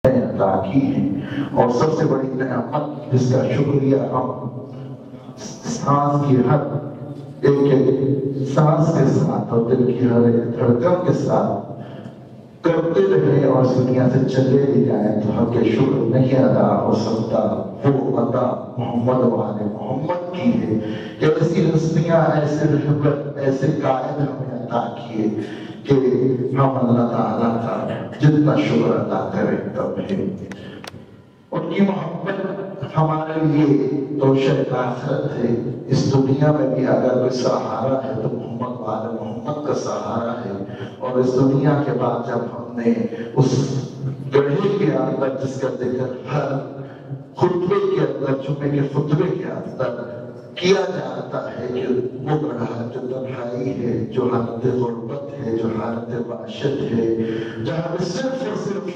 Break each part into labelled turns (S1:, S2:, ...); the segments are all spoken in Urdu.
S1: عطا کی ہیں، اور سب سے بڑی نعمت جس کا شکریہ ہم سانس کی ہر ایک سانس کے ساتھ اور دل کی ہر ایک دھڑکن کے ساتھ کرتے رہے اور اس دنیا سے چلے بھی جائیں تو حق شکر نہیں ادا ہو سکتا۔ وہ عطا محمد والے محمد کی ہے کہ ایسی ہستیاں، ایسے رحمت، ایسے قائد ہمیں عطا کیے کہ ہم اللہ تعالیٰ کا جتنا شکر ادا کریں تب ہے۔ ان کی محبت ہمارے لیے توشہ آخرت ہے۔ اس دنیا میں بھی اگر کوئی سہارا ہے تو محمد والے محمد کا سہارا ہے، اور اس دنیا کے بعد جب ہم نے اس گڑھے کے اندر جس کا ذکر ہر خطبے کے اندر، جمعے کے خطبے کے اندر کیا جاتا ہے کہ وہ گڑھا جو تنہائی ہے، جو حالت غربت ہے، جو حالت وحشت ہے، جہاں صرف اور صرف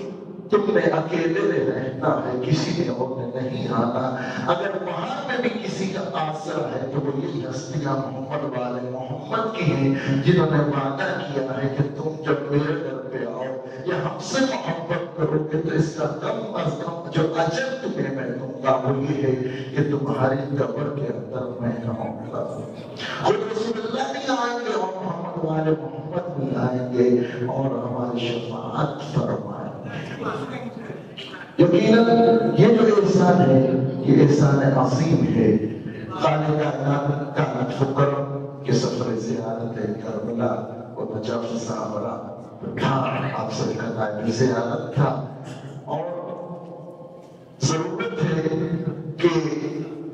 S1: تم نے اکیلے رہنا ہے، کسی نے اور نے نہیں آنا، اگر وہاں میں بھی کسی کا آسرا ہے تو وہ یہی ہستیاں محمد والے محمد کی ہیں جنہوں نے وعدہ کیا ہے کہ تم جب میرے در پہ آؤ یا ہم سے محبت کرو گے تو اس کا کم از کم جو اجر تمہیں میں دوں گا وہ یہ ہے کہ تمہاری قبر کے اندر میں رہوں گا۔ خود رسول اللہ بھی آئیں گے اور محمد والے محمد بھی آئیں گے اور ہماری شفاعت فرمائیں۔ یقیناً یہ جو احسان ہے یہ احسان عظیم ہے۔ خالق کائنات کا لطف و کرم کہ سفر زیارت کربلا و نجف صحابہ تھا، آپ سب کا دائمی زیارت تھا، اور ضرورت ہے کہ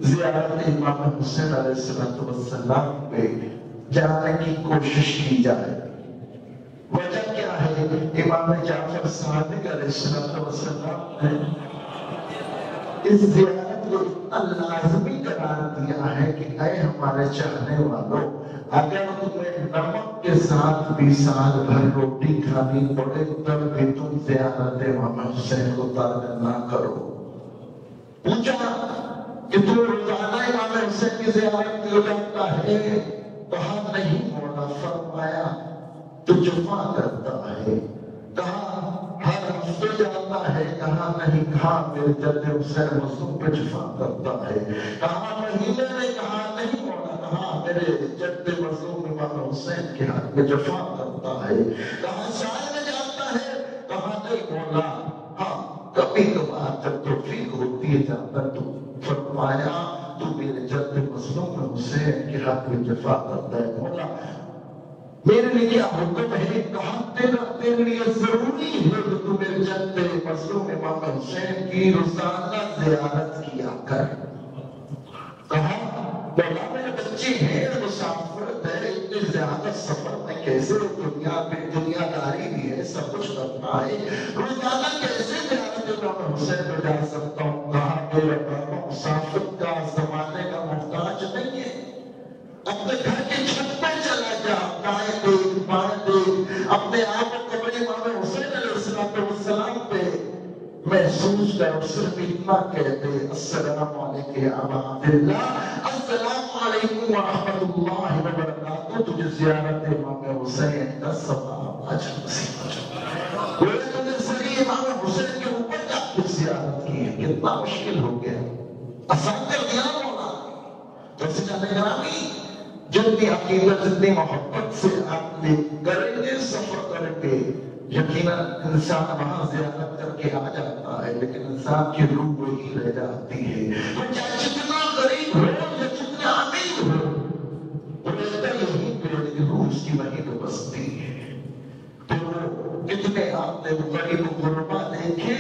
S1: زیارت امام حسین علیہ السلام پہ جانے کی کوشش کی جائے۔ وجہ کیا ہے؟ امام جعفر صادق علیہ السلام نے اس زیارت کو اتنا لازمی قرار دیا ہے کہ اے ہمارے چاہنے والوں، اگر تمہیں نمک کے ساتھ بھی سال بھر روٹی کھانی پڑے تب بھی تم زیارت امام حسین کو ترک نہ کرو۔ پوچھا کہ تم روزانہ امام حسین کی زیارت کیوں جاتا ہے؟ کہا نہیں مولا، فرمایا تو جفا کرتا ہے۔ کہا ہر ہفتے جاتا ہے؟ کہا نہیں، کہا میرے جد حسین مظلوم پہ جفا کرتا ہے۔ کہا مہینے میں؟ کہا نہیں مولا، کہا میرے جد مظلوم امام حسین کے حق میں جفا کرتا ہے۔ کہا سال میں جاتا ہے؟ کہا نہیں مولا، ہاں کبھی کبھار جب توفیق ہوتی ہے جاتا تو۔ فرمایا تو میرے جد مظلوم حسین کے حق میں جفا کرتا ہے، مولا میرے لیے کیا حکم ہے؟ کہا تیرے لیے ضروری ہے کہ تو میرے جد مظلوم امام حسین کی روزانہ زیارت کیا کر۔ کہا مولا میرے بچے ہیں، مسافرت ہے، اتنے زیادہ سفر میں کیسے دنیا پہ دنیا داری بھی ہے، سب کچھ کرنا ہے، روزانہ کیسے زیارت امام حسین پہ جا سکتا ہوں؟ کہا میرے بابا مسافر کا زمانے کا محتاج نہیں ہے، اپنے گھر کے چھت پہ چلا جا، دائیں دیکھ بائیں دیکھ، اپنے آپ کو قبر امام حسین علیہ السلام پہ محسوس کر، اور صرف اتنا کہتے السلام علیکم ابا عبداللہ، السلام علیکم ورحمۃ اللہ وبرکاتہ، تجھے زیارت امام حسین کا ثواب اجر نصیب ہو جائے۔ وہ نے صحیح امام حسین کے اوپر جا کے زیارت کی ہے، کتنا مشکل ہو گیا، آسان کر دیا مولا۔ تو سجادہ گرامی، جتنی عقیدت جتنی محبت سے آپ نے کریں گے سفر کریں گے، یقیناً انسان وہاں زیارت کر کے آ جاتا ہے، لیکن انسان کی روح وہی رہ جاتی ہے۔ وہ چاہے جتنا غریب ہو یا جتنا امیر ہو، وہ رہتا یہیں پہ، لیکن روح اس کی وہیں پہ بستی ہے۔ تو کتنے آپ نے غریب غربا دیکھے،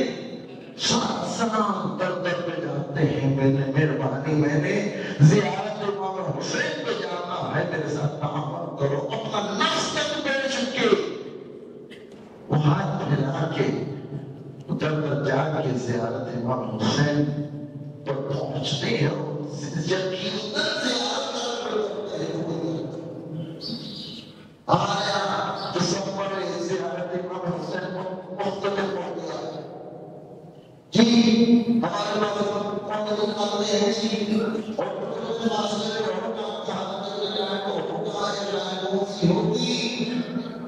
S1: سلام در در پہ جاتے ہیں، میں نے مہربانی، میں نے زیارت امام حسین پہ جانا ہے، میرے ساتھ تعامل کرو، اپنا نفس تک بیچ کے وہ ہاتھ پھیلا کے در در جا کے زیارت امام حسین پر پہنچتے ہیں، یقیناً زیارت کرتے ہیں۔ آیا تو سفر زیارت امام حسین کو مختلف ہو گیا۔ جی ہمارے لوگ نکالتے ہیں جی، اور فاصلے میں ہوگا، جہاں تک جائے تو ہوگا یا جائے تو اسی ہوگی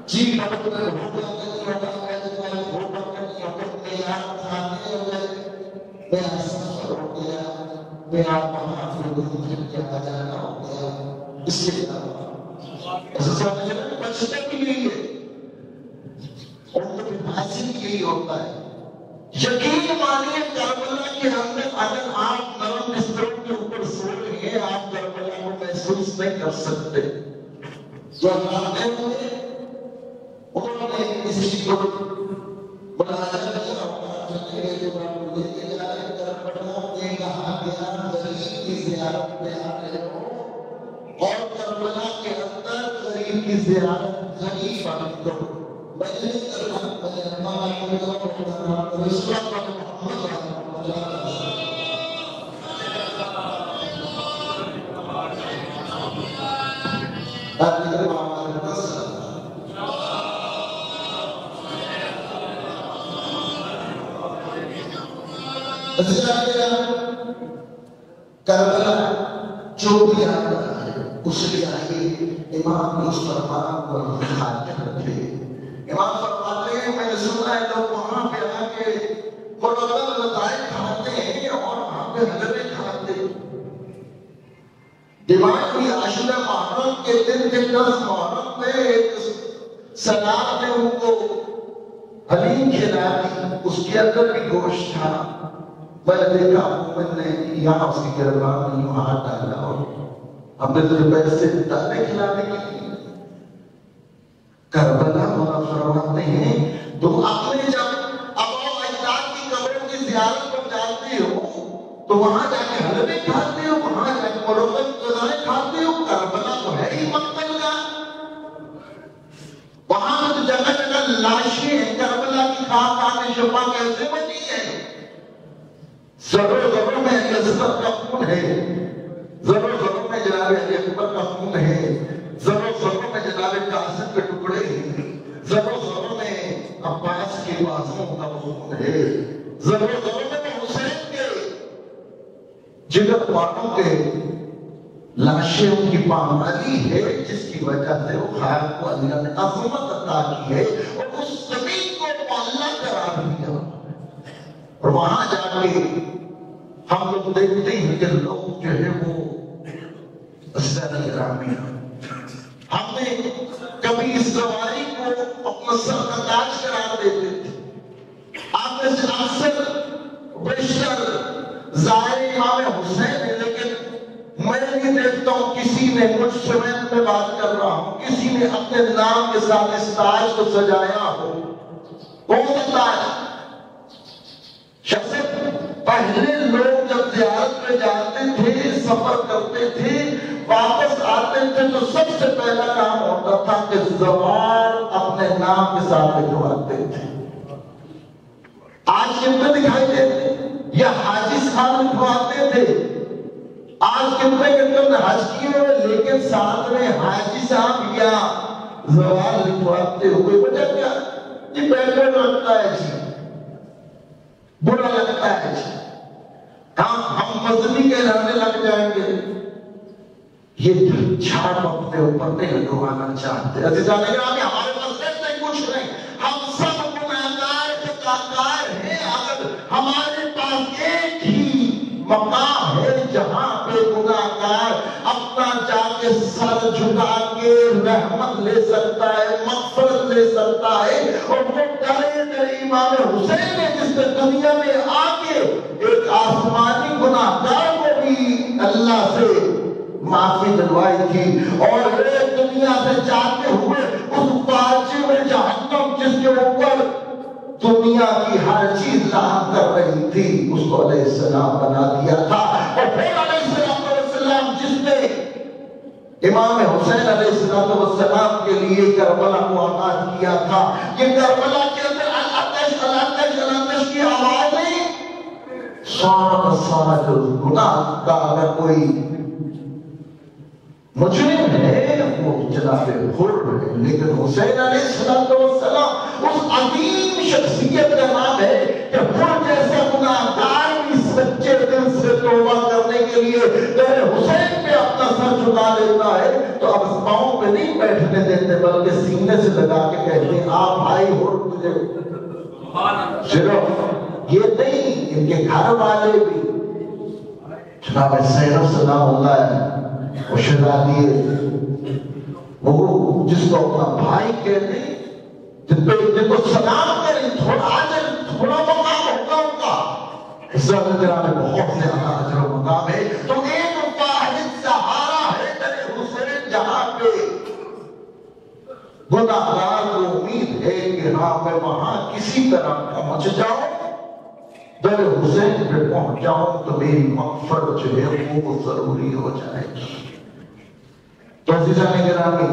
S1: جی، بہت ہوگا نہیں ہوگا، ہوگا نہیں ہوگا، پرانے ہو گئے، میرا سفر ہو گیا، میرا وہاں پھر کے آ جانا ہو گیا، اس کے علاوہ ایسا سمجھ رہے ہیں بچنے بھی یہی ہے، اور تو بھی حاصل یہی ہوتا ہے۔ یقین مانیے کربلا کے اندر اگر آپ نرم بستروں کے اوپر سو رہے ہیں، آپ کربلا کو محسوس نہیں کر سکتے۔ جو اللہ ہوئے انہوں نے کسی کو بلایا لے کے جائے کربلا میں کہا گیا غریب کی زیارت میں آ رہے ہو، اور کربلا کے اندر غریب کی زیارت غریب آنے دو۔ کربلا جو بھی آتا ہے اس کے آگے امام مصطفیٰ کو حاضر رکھے۔ امام فرماتے ہیں میں نے سنا ہے لوگ وہاں پہ آ کے مرتب لطائف کھاتے ہیں اور وہاں پہ حلوے کھاتے ہیں۔ دیوان بھی عاشورہ محرم کے دن کے 10 محرم میں ایک سلاد نے ان کو حلیم کھلا دی، اس کے اندر بھی گوشت تھا۔ میں نے دیکھا مومن نے یہاں اس کی گردان میں یوں ہاتھ ڈالا اور اپنے روپے سے دانے کھلانے کے لیے۔ کربلا مولا فرماتے ہیں تو اپنے جب آباء و اجداد کی قبروں کی زیارت پر جاتے ہو تو وہاں جا کے حلوے کھاتے ہو، وہاں جا کے مرغوب غذائیں کھاتے ہو۔ کربلا تو ہے ہی مقتل کا، وہاں تو جگہ جگہ لاشیں ہیں، کربلا کی خاک آنے شفا کیسے بنی ہے؟ ذروں ذروں میں عزت کا خون ہے، ذروں ذروں میں جناب علی اکبر کا خون ہے، ذروں ذروں میں جناب قاسم کے ٹکڑے ہیں، ذروں ذروں میں عباس کی بازوں کا خون ہے، ذروں ذروں میں حسین کے جگر پاٹوں کے لاشیں ان کی پامالی ہے، جس کی وجہ سے وہ خاک کو اللہ نے عظمت عطا کی ہے اور اس زمین کو معلّہ قرار دیا۔ اور وہاں جا کے ہم لوگ دیکھتے ہیں کہ لوگ جو ہے وہ زیادہ گرامی ہیں۔ ہم نے کبھی اس سواری کو اپنا سر کا تاج قرار دیتے تھے۔ آپ میں سے اکثر بیشتر ظاہر امام حسین ہے، لیکن میں نہیں دیکھتا ہوں کسی نے مجھ سے میں بات کر رہا ہوں کسی نے اپنے نام کے ساتھ اس تاج کو سجایا ہو۔ کون سا تاج؟ شخص پہلے لوگ جب زیارت میں جاتے تھے، سفر کرتے تھے، واپس آتے تھے تو سب سے پہلا کام ہوتا تھا کہ زوال اپنے نام کے ساتھ لکھواتے تھے۔ آج کتنے دکھائی دیتے یا حاجی صاحب لکھواتے تھے؟ آج کتنے نے حج کیے ہوئے لیکن ساتھ میں حاجی صاحب یا زوال لکھواتے ہوئے وجہ کیا؟ یہ بیکورڈ لگتا ہے جی، برا لگتا ہے جی، ہم مذہبی کہلانے لگ جائیں گے۔ یہ چھاپ اپنے اوپر نہیں لگوانا چاہتے۔ عزیزان گرامی ہمارے پاس نہیں کچھ نہیں، ہم سب گناہگار خطاکار ہیں۔ اگر ہمارے پاس ایک ہی مقام ہے جہاں پہ گناہگار اپنا جا کے سر جھکا کے رحمت لے سکتا ہے، مغفرت لے سکتا ہے، اور وہ ڈرے ڈرے امام حسین نے جس نے دنیا میں آ کے ایک آسمانی گناہگار کو بھی اللہ سے معافی دلوائی تھی، اور ایک دنیا سے جاتے ہوئے اس واجب جہنم جس کے اوپر دنیا کی ہر چیز لعنت کر رہی تھی، اس کو علیہ السلام بنا دیا تھا۔ اور پھر علیہ السلام جس نے امام حسین علیہ السلام کے لیے کربلا کو آباد کیا تھا، یہ کربلا کے اندر الاتش کی آوازیں سارا گناہ کا اگر کوئی مجرم ہے وہ جناب حر ہے، لیکن حسین علیہ السلام اس عظیم شخصیت کا نام ہے کہ حر جیسا گناہگار بھی سچے دل سے توبہ کرنے کے لیے پہلے حسین پہ اپنا سر جھکا لیتا ہے تو اب پاؤں پہ نہیں بیٹھنے دیتے بلکہ سینے سے لگا کے کہتے ہیں آپ بھائی حر تجھے صرف یہ نہیں، ان کے گھر والے بھی. جناب زینب سلام اللہ ہے، وہ شہزادی ہے، وہ جس کو اپنا بھائی کہتے ہیں، جن کو سلام کریں، تھوڑا مقام ہوگا ان کا. عزت جناب بہت زیادہ اجر و مقام ہے. تو ایک واحد سہارا ہے در حسین جہاں پہ گناہگار کو امید ہے کہ ہاں میں وہاں کسی طرح پہنچ جاؤں، در حسین پہ پہنچ جاؤں تو میری مغفرت جو ہے وہ ضروری ہو جائے گی. تو عزیزان گرامی،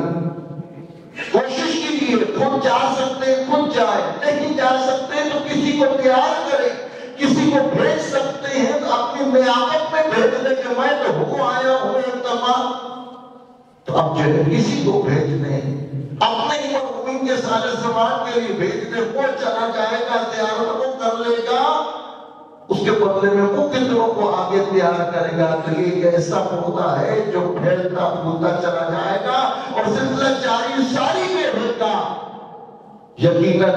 S1: کوشش کیجیے، خود جا سکتے خود جائے، نہیں جا سکتے تو کسی کو تیار کریں. کسی کو بھیج سکتے ہیں تو اپنی نیابت میں بھیج دیں کہ میں تو ہوں آیا ہوں اعتماد. تو اب جو ہے کسی کو بھیج دیں، اپنے ہی مرحومین کے سارے زمان کے لیے بھیج دیں. وہ چلا جائے گا، زیارت کو کر لے گا، اس کے بدلے میں وہ کتنوں کو آگے تیار کرے گا. تو یہ ایک ایسا پودا ہے جو پھیلتا پھولتا چلا جائے گا اور سلسلہ جاری ساری میں ہوگا. یقیناً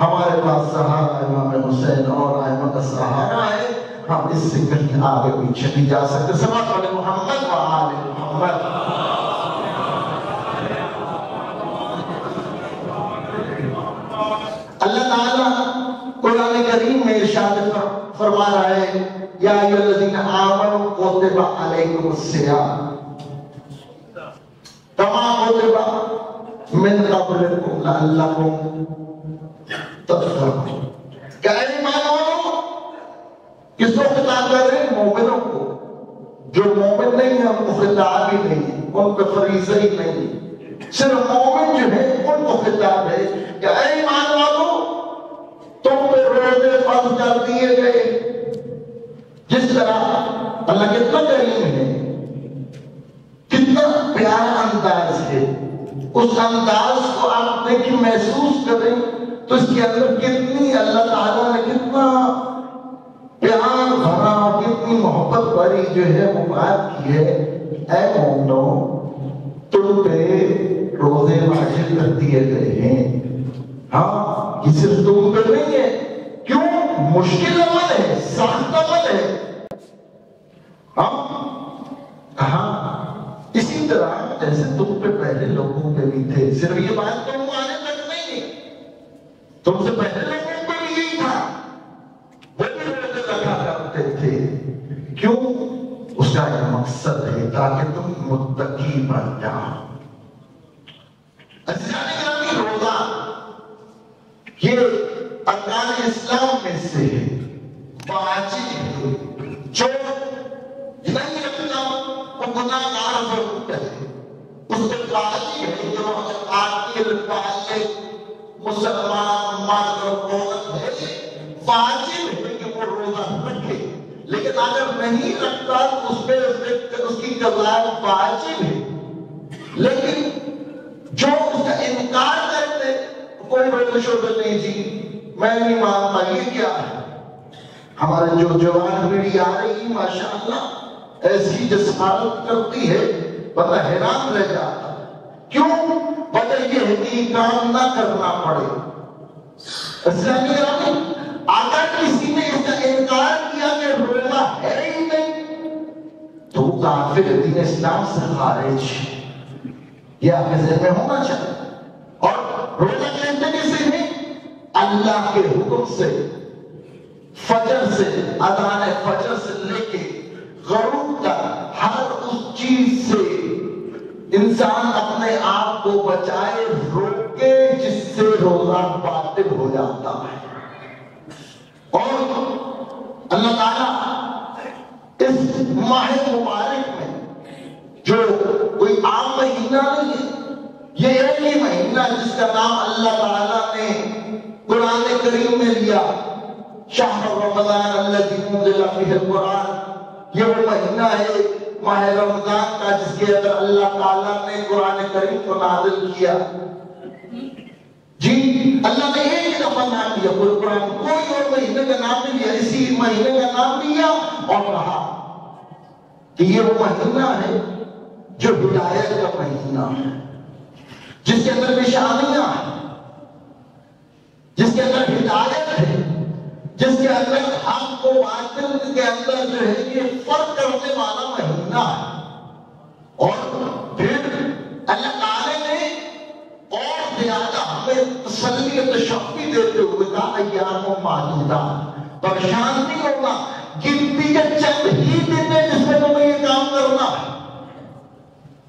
S1: ہمارے پاس سہارا امام حسین اور ائمہ کا سہارا ہے. ہم اس سے کہیں آگے پیچھے نہیں جا سکتے. صلوات علی محمد و آل محمد. اللہ تعالیٰ قرآن کریم میں ارشاد فرما رہا ہے، یا ایھا الذین آمنوا کتب علیکم الصیام کما کتب من قبلکم لعلکم تتقون. کہ اے ایمان والو، کس کو خطاب کر رہے ہیں؟ مومنوں کو. جو مومن نہیں ہیں ان کو خطاب ہی نہیں ہے، ان پہ فریضہ ہی نہیں ہے. صرف مومن جو ہے ان کو خطاب ہے کہ اے ایمان والو، تم پہ روزے فرض کر دیے گئے. جس طرح اللہ کتنا کریم ہے، کتنا پیارا انداز ہے، اس انداز کو آپ دیکھیں، محسوس کریں تو اس کے اندر کتنی اللہ تعالیٰ نے کتنا پیار بھرا، کتنی محبت بھری جو ہے وہ بات کی ہے. اے مومنو، تم پہ روزے واجب کر دیے گئے ہیں. ہاں، یہ صرف تم پہ نہیں ہے. کیوں؟ مشکل عمل ہے، سخت عمل ہے. ہاں، اسی طرح جیسے تم پہ پہلے لوگوں پہ بھی تھے. صرف یہ بات تم آنے تک نہیں ہے، تم سے پہلے لوگوں پہ بھی یہی تھا، وہ بھی روزے رکھا کرتے تھے. کیوں؟ اس کا ایک مقصد ہے تاکہ تم متقی بن جاؤ. عزیزان گرامی، روزہ یہ ارکان اسلام میں سے ہے، واجب ہے. جو نہیں رکھتا وہ گناہگار ضرور ہے. اس پہ واجب ہے جو عاقل بالغ مسلمان مرد اور عورت ہے، واجب ہے کہ وہ روزہ رکھے. لیکن اگر نہیں رکھتا تو اس کی قضاء واجب ہے. لیکن جو اس کا انکار کرتے، کوئی روزے شوزے نہیں، جی میں نہیں مانتا، یہ کیا ہے؟ ہمارے جو جوان پیڑھی آ رہی ماشاءاللہ ایسی جسارت کرتی ہے، بندہ حیران رہ جاتا. کیوں؟ وجہ یہ ہے کہ کام نہ کرنا پڑے. اگر کسی نے اس کا انکار کیا کہ روزہ ہے ہی نہیں تو وہ کافر دین اسلام سے خارج. یہ آپ کے ذہن میں ہونا چاہیے. اور روزہ کہتے کسے ہیں؟ اللہ کے حکم سے، فجر سے، اذان فجر سے لے کے غروب تک ہر اس چیز سے انسان اپنے آپ کو بچائے، روکے جس سے روزہ باطل ہو جاتا ہے. اور اللہ تعالیٰ اس ماہ مبارک میں، جو کوئی عام مہینہ نہیں ہے، یہ ایک ہی مہینہ جس کا نام اللہ تعالیٰ نے قرآن کریم میں لیا، شہر رمضان الذی انزل فیہ القرآن. یہ وہ مہینہ ہے ماہ رمضان کا جس کے اندر اللہ تعالیٰ نے قرآن کریم کو نازل کیا. جی اللہ نے ایک دفعہ نام لیا قرآن، کوئی اور مہینے کا نام نہیں لیا، اسی مہینے کا نام لیا اور کہا کہ یہ وہ مہینہ ہے جو ہدایت کا مہینہ ہے، جس کے اندر نشانیاں ہیں، جس کے اندر ہدایت ہے، جس کے اندر حق و باطل کے اندر جو ہے یہ فرق کرنے والا مہینہ ہے. اور پھر اللہ تعالیٰ نے اور زیادہ ہمیں تسلی و تشفی دیتے ہوئے کہا ایام معدودات، پریشان نہیں ہونا، گنتی کے چند ہی دن ہے جس میں تمہیں یہ کام کرنا ہے.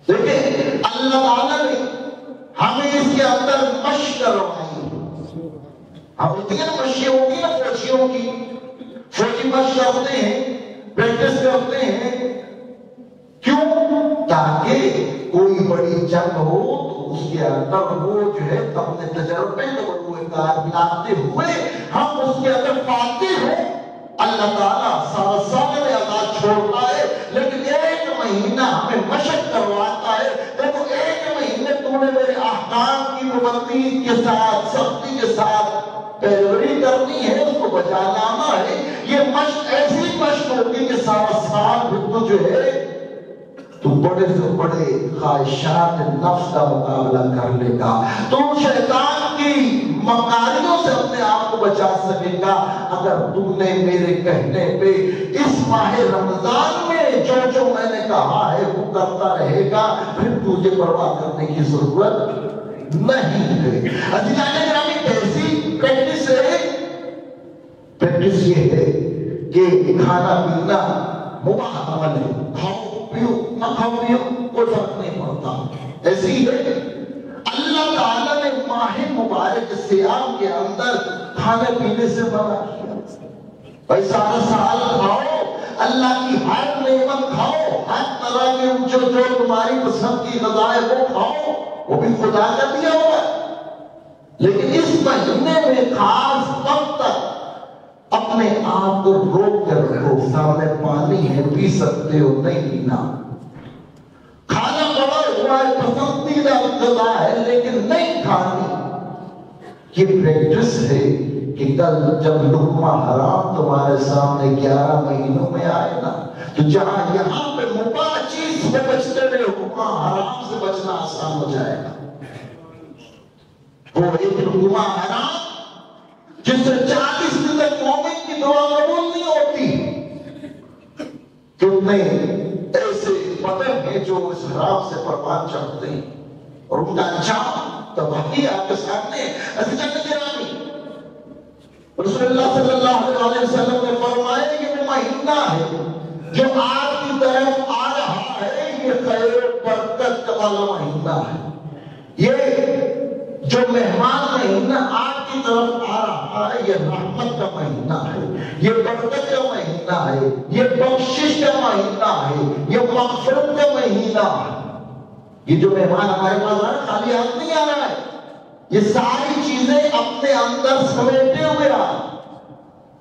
S1: دیکھیں اللہ تعالیٰ نے ہمیں اس کے اندر مشق کروائی. اب ہوتی ہے نا مشقیں ہوتی نا فوجیوں کی، فوجی مشق کرتے ہیں، پریکٹس کرتے ہیں. کیوں؟ تاکہ کوئی بڑی جنگ ہو تو اس کے اندر وہ جو ہے اپنے تجربے کو کار لاتے ہوئے ہم اس کے اندر فاتح ہوں. اللہ تعالیٰ سال میں آزاد چھوڑتا ہے لیکن ایک مہینہ ہمیں مشق کرواتا ہے. دیکھو ایک مہینے تم نے میرے احکام کی پابندی کے ساتھ سختی کے ساتھ پیروی کرنی ہے، اس کو بچا لانا ہے. یہ مشق ایسی مشق ہوگی کہ سال تو جو ہے تو بڑے سے بڑے خواہشات نفس کا مقابلہ کر لے گا، تو شیطان کی مکاریوں سے اپنے آپ کو بچا سکے گا اگر تم نے میرے کہنے پہ اس ماہ رمضان میں جو میں نے کہا ہے وہ کرتا رہے گا، پھر تجھے پرواہ کرنے کی ضرورت نہیں ہے. عزیزان گرامی کیسی پریکٹس ہے؟ پریکٹس یہ ہے کہ کھانا پینا مباح عمل ہے، کھاؤ پیو نہ کھاؤ پیو کوئی فرق نہیں پڑتا. ایسی ہے اللہ تعالیٰ نے ماہ مبارک سیام کے اندر کھانے پینے سے منع کیا. بھائی سارا سال کھاؤ، اللہ کی ہر نعمت کھاؤ، ہر طرح کے جو تمہاری پسند کی غذا ہے وہ کھاؤ، وہ بھی خدا کا دیا ہوا ہے. لیکن اس مہینے میں خاص وقت تک اپنے آپ کو روک کر رکھو. سامنے پانی ہے، پی سکتے ہو، نہیں پینا. کھانا بڑا ہوا ہے، پسندیدہ غذا ہے لیکن نہیں کھانی. یہ پریکٹس ہے کہ کل جب لقمہ حرام تمہارے سامنے 11 مہینوں میں آئے نا، تو جہاں یہاں پہ مباح چیز سے بچتے رہے، لقمہ حرام سے بچنا آسان ہو جائے گا. وہ ایک لقمہ حرام جس سے 40 دن تک مومن کی دعا قبول نہیں ہوتی. کتنے ایسے بدن ہیں جو اس حرام سے پروان چڑھتے ہیں اور ان کا انجام تباہی آپ کے سامنے. عزیزان گرامی رسول اللہ صلی اللہ علیہ وسلم نے فرمایا کہ وہ مہینہ ہے جو آپ کی طرف آ رہا ہے، یہ خیر و برکت والا مہینہ ہے. یہ جو مہمان مہینہ آپ کی طرف آ رہا ہے یہ رحمت کا مہینہ ہے، یہ برکت کا مہینہ ہے، یہ بخشش کا مہینہ ہے، یہ مغفرت کا مہینہ ہے. یہ جو مہمان ہمارے پاس آ رہا ہے خالی ہاتھ نہیں آ رہا ہے، یہ ساری چیزیں اپنے اندر سمیٹے ہوئے آ.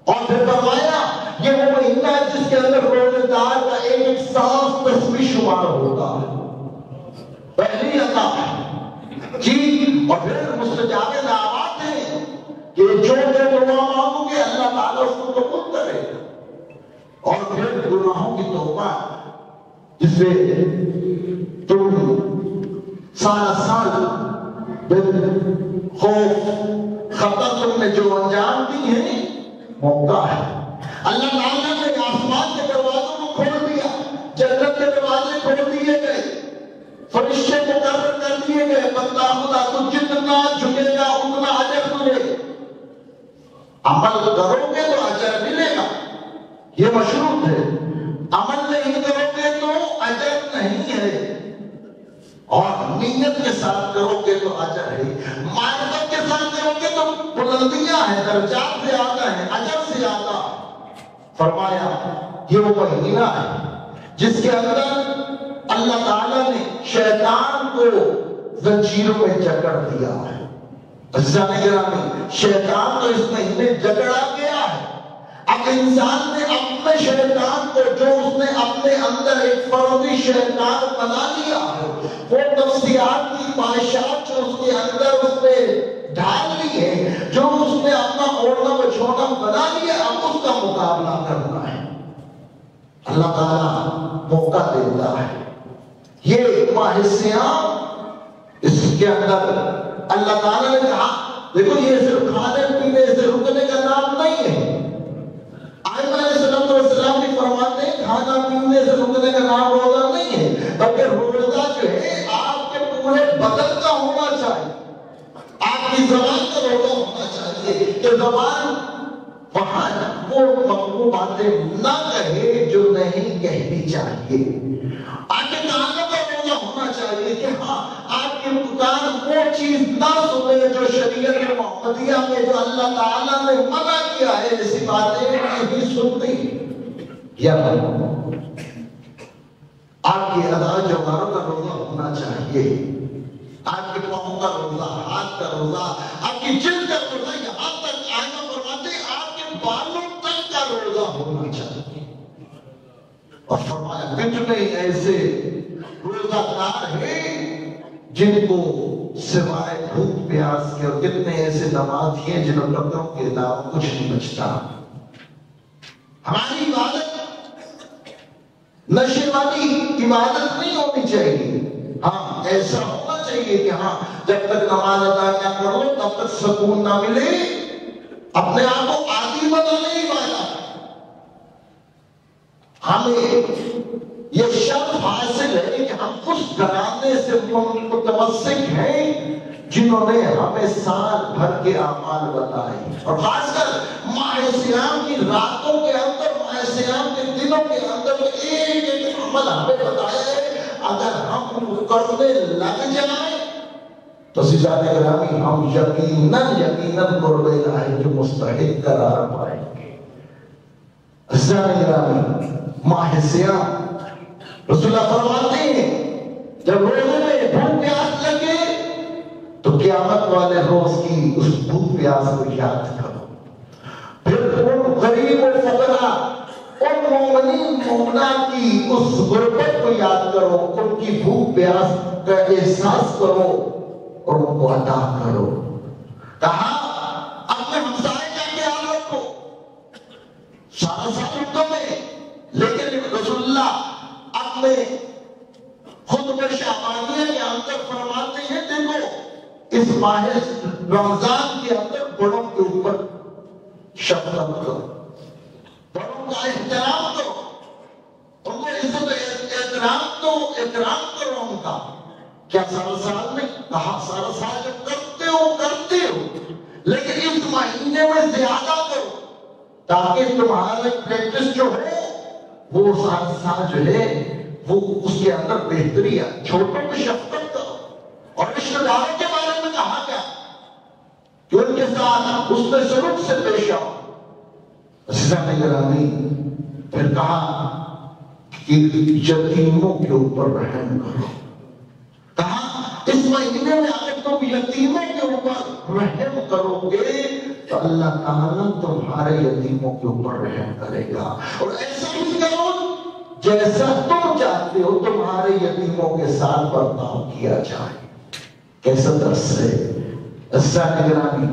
S1: اور پھر فرمایا یہ وہ مہینہ ہے جس کے اندر روزے دار کا ایک ایک سانس تسبیح شمار ہوتا ہے. پہلی عطا جی. اور پھر مستجاب دعوات ہیں کہ جو دعا مانگو گے اللہ تعالیٰ اس کو قبول کرے. اور پھر گناہوں کی توبہ جس سے تم سارا سال خوف خطر تم نے جو انجام دی ہے موقع ہے. اللہ تعالیٰ نے آسمان کے دروازوں کو کھول دیا، جنت کے دروازے کھول دیے گئے، فرشتے مقرر کر دیے گئے. بندہ خدا تو جتنا جھکے گا اتنا اجر ملے. عمل کرو گے تو اجر ملے گا، یہ مشروط ہے. عمل نہیں کرو گے تو اجر نہیں ہے. اور نیت کے ساتھ کرو گے تو اجر ہے، معرفت کے ساتھ کرو گے تو بلندیاں ہیں، درجات سے زیادہ ہیں، اجر سے زیادہ. فرمایا یہ وہ مہینہ ہے جس کے اندر اللہ تعالیٰ نے شیطان کو زنجیروں میں جکڑ دیا ہے. عزیزان گرامی شیطان تو اس مہینے جکڑا گیا ہے. اب انسان نے اپنے شیطان کو جو اس نے اپنے اندر ایک فردی شیطان بنا لیا ہے، وہ نفسیات کی خواہشات جو اس کے اندر اس نے ڈال لی ہے، جو اس نے اپنا اوڑھنا بچھونا بنا لیا، اب اس کا مقابلہ کرنا ہے. اللہ تعالیٰ موقع دیتا ہے. یہ ماہ سیام اس کے اندر اللہ تعالیٰ نے کہا دیکھو یہ صرف کھانے پینے سے رکنے کا نام نہیں ہے. کھانا پینے سے رکنے کا نام روزہ نہیں ہے، بلکہ روزہ جو ہے آپ کے پورے بدن کا ہونا چاہیے، آپ کی زبان کا روزہ ہونا چاہیے کہ زبان وہاں وہ ممنوع باتیں نہ کہے جو نہیں کہنی چاہیے، آپ کے کانوں کا روزہ ہونا چاہیے کہ ہاں آپ کے کان وہ چیز نہ سنے جو شریعت محمدیہ میں جو اللہ تعالیٰ نے منع کیا ہے، ایسی باتیں نہیں سنتی۔ یا آپ کی ادا جواروں کا روزہ ہونا چاہیے، آپ کے پاؤں کا روزہ، ہاتھ کا روزہ، آپ کی جلد کا روزہ، یہاں تک آئینہ فرماتے آپ کے بالوں تک کا روزہ ہونا چاہیے۔ اور فرمایا کتنے ایسے روزہ دار ہیں جن کو سوائے بھوک پیاس کے، اور کتنے ایسے نمازی ہیں جنہوں قدروں کے علاوہ کچھ نہیں بچتا۔ ہماری عبادت نشے والی عبادت نہیں ہونی چاہیے، ہاں ایسا ہونا چاہیے کہ ہاں جب تک نماز ادا نہ کرو تب تک سکون نہ ملے، اپنے آپ کو عادی بنانے والا ہمیں یہ شرط حاصل ہے کہ ہم اس گھرانے سے متمسک ہیں جنہوں نے ہمیں سال بھر کے اعمال بتائے، اور خاص کر ماہ سیام کی راتوں کے اندر، ماہ سیام کے دنوں کے اندر ایک ایک عمل ہمیں بتایا ہے، اگر ہم کرنے لگ جائیں تو عزیزان گرامی ہم یقیناً قرب الہی کے مستحق قرار پائیں گے۔ عزیزان گرامی ماہ سیام رسول اللہ فرماتے ہیں جب روزے میں بھوک پیاس لگے تو قیامت والے روز کی اس بھوک پیاس کو یاد کرو، پھر ان غریب و فقراء، ان مومنین مومنات کی اس غربت کو یاد کرو، ان کی بھوک پیاس کا احساس کرو اور ان کو عطا کرو۔ کہا اپنے ہمسائے کا خیال رکھو، سارا سال اردو میں، لیکن رسول اللہ اپنے خطبہ شعبانیہ کے اندر فرماتے ہیں دیکھو اس ماہ رمضان کے اندر بڑوں کے اوپر شفقت کرو، بڑوں کا احترام کرو، ان کو عزت احترام کرو ان کا۔ کیا سارا سال میں؟ کہا سارا سال جب کرتے ہو لیکن اس مہینے میں زیادہ کرو تاکہ تمہارا پریکٹس جو ہے وہ سارا سال جو ہے وہ اس کے اندر بہتری ہے۔ چھوٹوں کو شفقت کرو، اور رشتہ داروں کے بارے میں کہا گیا کہ ان کے ساتھ حسن سلوک سے پیش آؤ۔ عزیزان گرامی پھر کہا کہ یتیموں کے اوپر رحم کرو، کہا اس مہینے میں اگر تم یتیموں کے اوپر رحم کرو گے تو اللہ تعالیٰ تمہارے یتیموں کے اوپر رحم کرے گا، اور ایسا بھی کرو جیسا تم چاہتے ہو تمہارے یتیموں کے ساتھ برتاؤ کیا جائے۔ کیسا درس ہے عزیزان گرامی۔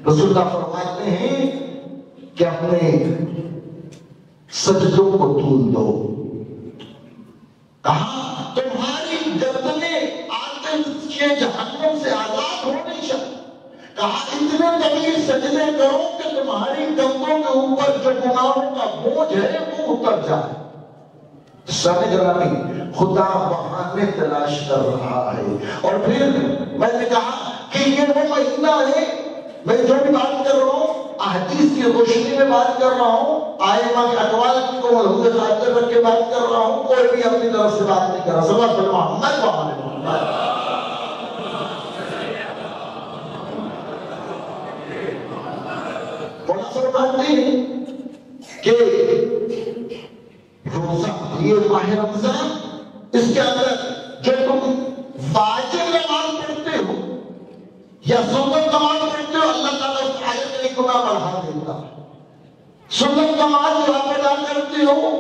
S1: رسول اللہ فرماتے ہیں کہ اپنے سجدوں کو طول دو، کہا تمہاری گردنیں آتش کے جہنم سے آزاد ہونی چاہیے، کہا اتنے طویل سجدے کرو کہ تمہاری کندھوں کے اوپر جو گناہوں کا بوجھ ہے وہ اتر جائے۔ سارے گرامی خدا بہانے تلاش کر رہا ہے، اور پھر میں نے کہا کہ یہ وہ مہینہ ہے، میں جو بھی بات کر رہا ہوں احادیث کی روشنی میں بات کر رہا ہوں، ائمہ کے اقوال کو ملحوظ خاطر رکھ کے بات کر رہا ہوں، کوئی بھی اپنی طرف سے بات نہیں کر رہا۔ صلی اللہ محمد و آل محمد۔ مولانا فرماتے ہیں کہ روزہ یہ ماہ رمضان، اس کے اندر جو تم واجب نماز پڑھتے ہو یا سنت نماز پڑھتے ہو اللہ تعالیٰ اس آیت میں گناہ بڑھا دیتا ہے۔ سنت نماز جو آپ ادا کرتے ہو،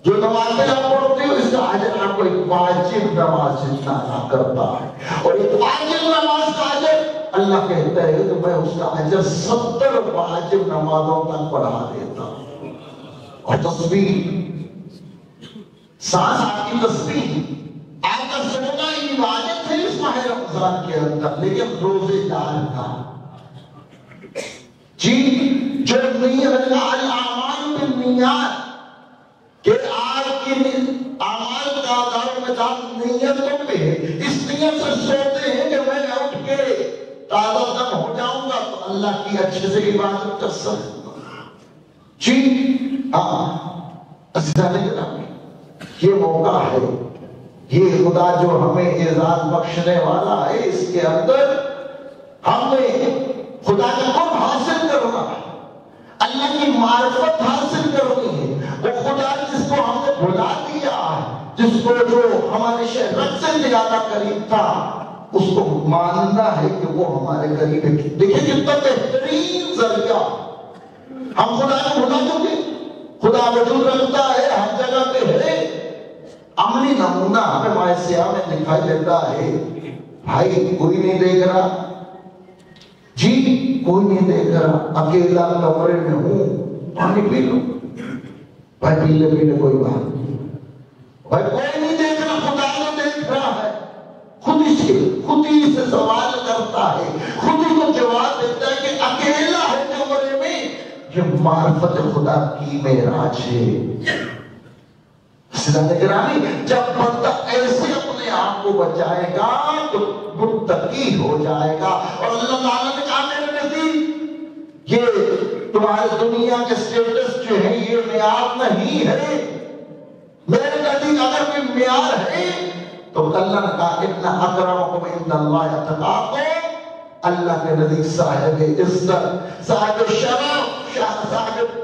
S1: جو نمازیں آپ پڑھتے ہو، اس کا اجر آپ کو ایک واجب نماز جتنا ادا کرتا ہے، اور ایک واجب نماز کا اجر اللہ کہتا ہے کہ میں اس کا اجر 70 واجب نمازوں تک بڑھا دیتا ہوں۔ اور تسبیح، سانس آپ کی تسبیح، آپ کا سونا عبادت ہے اس ماہ رمضان کے اندر، لیکن روزے دار کا جی جو نیت الاعمال بالنیات، کہ آج کی اعمال کا دار و مدار نیتوں پہ ہے. اس نیت سے سوتے ہیں کہ میں اٹھ کے تازہ دم ہو جاؤں گا تو اللہ کی اچھے سے عبادت کر سکوں گا. جی عزیزان گرامی، یہ موقع ہے، یہ خدا جو ہمیں اعزاز بخشنے والا ہے، اس کے اندر ہمیں خدا کا قرب حاصل کرنا ہے، اللہ کی معرفت حاصل کرنی ہے. وہ خدا جس کو ہم نے بھلا دیا، جس کو جو ہمارے شہرت سے زیادہ قریب تھا، اس کو ماننا ہے کہ وہ ہمارے قریب ہے. دیکھیں کتنا بہترین ذریعہ. ہم خدا کو بھلا چکے، خدا وجود رکھتا ہے، ہر جگہ پہ ہے. عملی نمونہ ہمیں مائع سیاہ میں دکھائی دیتا ہے. بھائی کوئی نہیں دیکھ رہا، جی کوئی نہیں دیکھ رہا، اکیلا کمرے میں ہوں، پانی پی لو. بھائی پی لے کوئی بات نہیں. بھائی کوئی نہیں دیکھ رہا، خدا تو دیکھ رہا ہے. خود ہی سے سوال کرتا ہے، خود ہی کو جواب دیتا ہے کہ اکیلا ہے کمرے میں. یہ معرفت خدا کی معراج ہے. جب بندہ ایسے اپنے آپ کو بچائے گا تو متقی ہو جائے گا. اور اللہ تعالیٰ نے کہا میرے نزدیک یہ تمہارے دنیا کے سٹیٹس جو ہے یہ معیار نہیں ہے. میرے نزدیک اگر کوئی معیار ہے تو اللہ نے کہا ان اکرمکم عند اللہ اتقاکم. اللہ کے نزدیک صاحب عزت، صاحب شرف، صاحب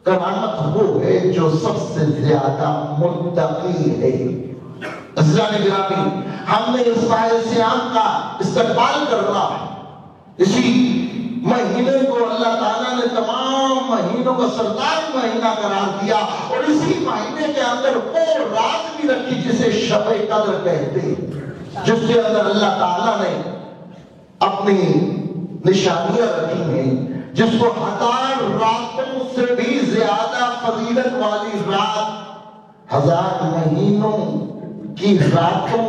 S1: کرامت وہ ہے جو سب سے زیادہ متقی ہے. عزیزان گرامی، ہم نے اس ماہ صیام کا استقبال کرنا ہے. اسی مہینے کو اللہ تعالیٰ نے تمام مہینوں کا سردار مہینہ قرار دیا، اور اسی مہینے کے اندر وہ رات بھی رکھی جسے شب قدر کہتے ہیں، جس کے اندر اللہ تعالیٰ نے اپنی نشانیاں رکھی ہیں، جس کو 1000 راتوں سے بھی زیادہ فضیلت والی رات 1000 مہینوں کی راتوں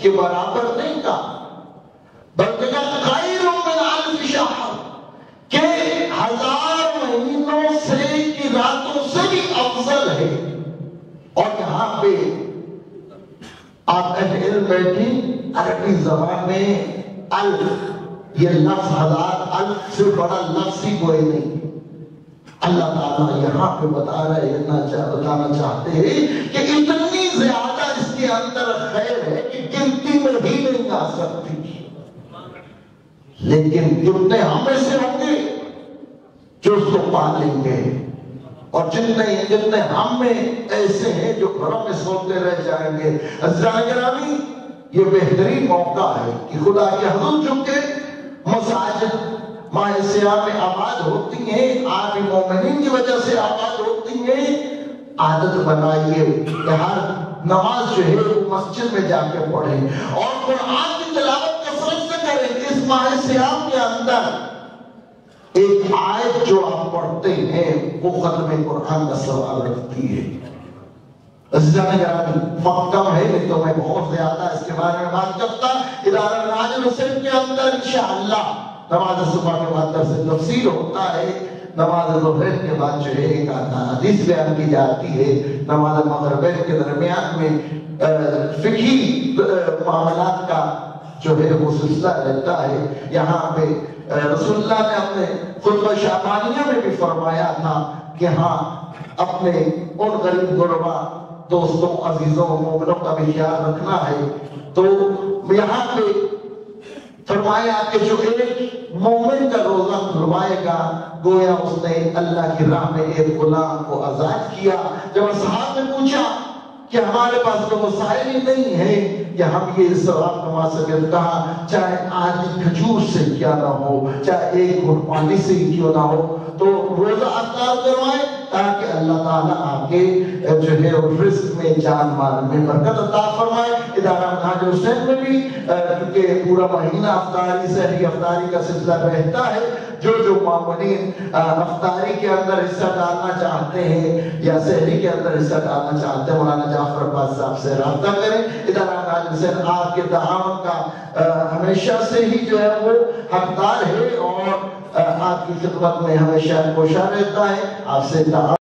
S1: کے برابر نہیں کہا، بلکہ خیر من الف شہر، کہ 1000 مہینوں سے کی راتوں سے بھی افضل ہے. اور یہاں پہ آپ اہل علم بیٹھی، عربی زبان میں الف، یہ لفظ 1000 الف سے بڑا لفظ ہی کوئی نہیں. اللہ تعالیٰ یہاں پہ بتانا چاہتے ہیں کہ اتنی زیادہ اس کے اندر خیر ہے کہ گنتی میں بھی نہیں آ سکتی. لیکن کتنے ہم میں سے ہوں گے جو اس کو پالیں گے، اور جتنے ہم میں ایسے ہیں جو گھروں میں سوتے رہ جائیں گے. عزیزان گرامی، یہ بہترین موقع ہے کہ خدا کے حضور چونکہ مساجد ماہ سیاہ میں آباد ہوتی ہیں، آپ مومنین کی وجہ سے آباد ہوتی ہیں. عادت بنائیے کہ ہر نماز جو ہے وہ مسجد میں جا کے پڑھیں، اور قرآن کی تلاوت کثرت سے کریں. اس ماہ سیاہ کے اندر ایک آیت جو آپ پڑھتے ہیں وہ ختم قرآن کا ثواب رکھتی ہے. عزیزان گرامی، وقت کم ہے نہیں تو میں بہت زیادہ اس کے بارے میں بات کرتا. ادارہ ناجل حسین کے اندر انشاءاللہ نماز صبح کے بعد درس تفسیر ہوتا ہے. نماز ظہر کے بعد جو ہے ایک حدیث بیان کی جاتی ہے. نماز مغرب کے درمیان میں فقہی معاملات کا جو ہے وہ سلسلہ رہتا ہے. یہاں پہ رسول اللہ نے اپنے خطبہ شعبانیہ میں بھی فرمایا تھا کہ ہاں اپنے ان غریب غربا دوستوں، عزیزوں، مومنوں کا بھی خیال رکھنا ہے. تو یہاں پہ فرمایا کہ جو ایک مومن کا روزہ کھلوائے گا گویا اس نے اللہ کی راہ میں ایک غلام کو آزاد کیا. جب اصحاب نے پوچھا کہ ہمارے پاس تو وسائل ہی نہیں ہے کہ ہم یہ ثواب کما سکیں، کہا چاہے آدھی کھجور سے کیا نہ ہو، چاہے ایک گھٹ پانی سے ہی کیوں نہ ہو، تو روزہ افطار کروائیں تاکہ اللہ تعالیٰ آپ کے جو ہے رزق میں، جان مال میں برکت عطا فرمائے. ادارہ ناجل حسین میں بھی کیونکہ پورا مہینہ افطاری سحری افطاری کا سلسلہ رہتا ہے. جو معمولین افطاری کے اندر حصہ ڈالنا چاہتے ہیں یا سحری کے اندر حصہ ڈالنا چاہتے ہیں، مولانا جعفر عباس صاحب سے رابطہ کریں. ادارہ ناجل حسین آپ کے تعاون کا ہمیشہ سے ہی جو ہے وہ حقدار ہے اور آپ کی خدمت میں ہمیشہ کوشاں رہتا ہے. آپ سے